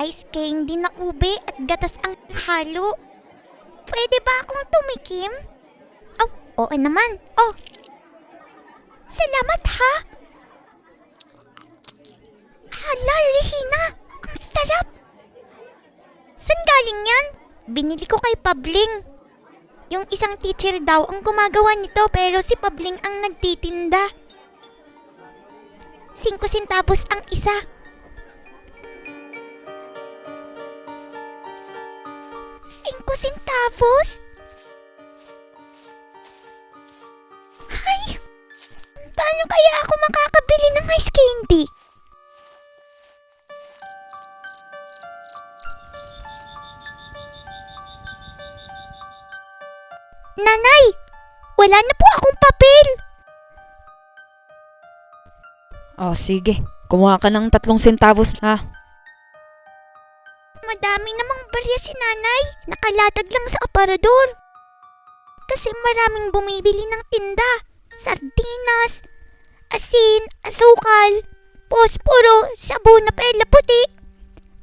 ice candy na ube at gatas ang halo. Pwede ba akong tumikim? Oh, oo naman. Oh. Salamat ha. Hala, Regina. Ang sarap. Saan galing yan? Binili ko kay Pabling. Yung isang teacher daw ang gumagawa nito pero si Pabling ang nagtitinda. 5 centavos ang isa. $5? Ay, paano kaya ako makakabili ng ice candy? Nanay, wala na po akong papel. Oh, sige. Kumuha ka ng 3 centavos, ha? Madami namang barya si nanay. Nakalatag lang sa aparador. Kasi maraming bumibili ng tinda. Sardinas, asin, asukal, posporo, sabon na pela puti,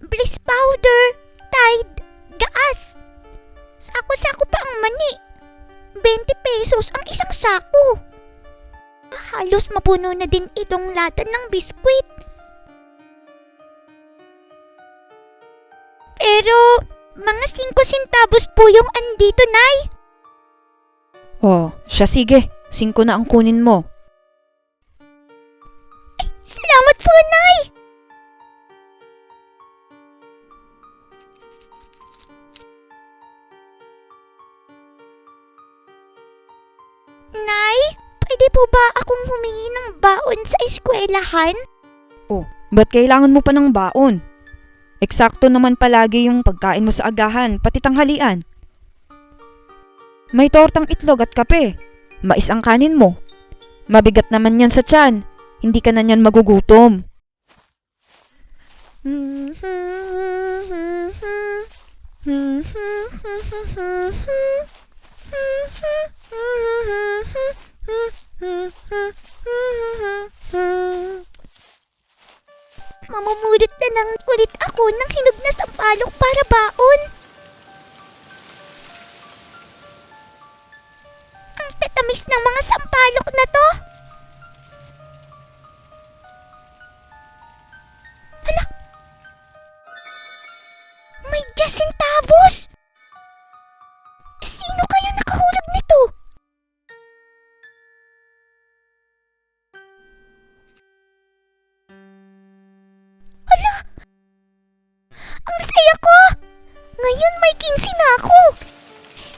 bliss powder, Tide, gaas. Sako-sako pa ang mani. 20 pesos ang isang sako. Halos mapuno na din itong lata ng biskwit. Pero, mga 5 centavos po yung andito, Nay. Oh, siya sige. 5 na ang kunin mo. Ay, salamat po, Nay. Nay, pwede po ba akong humingi ng baon sa eskwelahan? Oh, ba't kailangan mo pa ng baon? Eksakto naman palagi yung pagkain mo sa agahan, pati tanghalian. May tortang itlog at kape. Mais ang kanin mo. Mabigat naman yan sa tiyan. Hindi ka na yan magugutom. Mamumulot na lang ulit ako ng hinog na sampalok para baon. Ang tatamis ng mga sampalok na to. Hala! May 10 centavos! Sino kaya nakahulog nito? Hala! Ang saya ko! Ngayon may 15 na ako!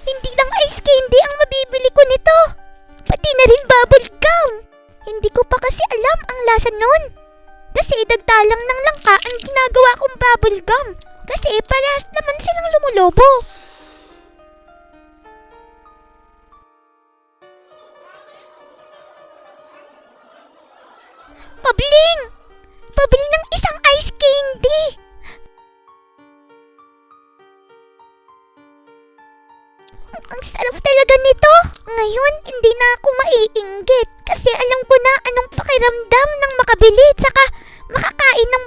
Hindi lang ice candy ang mabibili ko nito. Pati na rin bubble gum. Hindi ko pa kasi alam ang lasa nun. Kasi dagdalang ng langka ang ginagawa kong bubble gum. Kasi parehas naman silang lumulobo. Pabling! Pabili ng isang ice candy! Ang sarap talaga nito. Ngayon, hindi na ako maiinggit kasi alam ko na anong pakiramdam ng makabili at saka makakain ng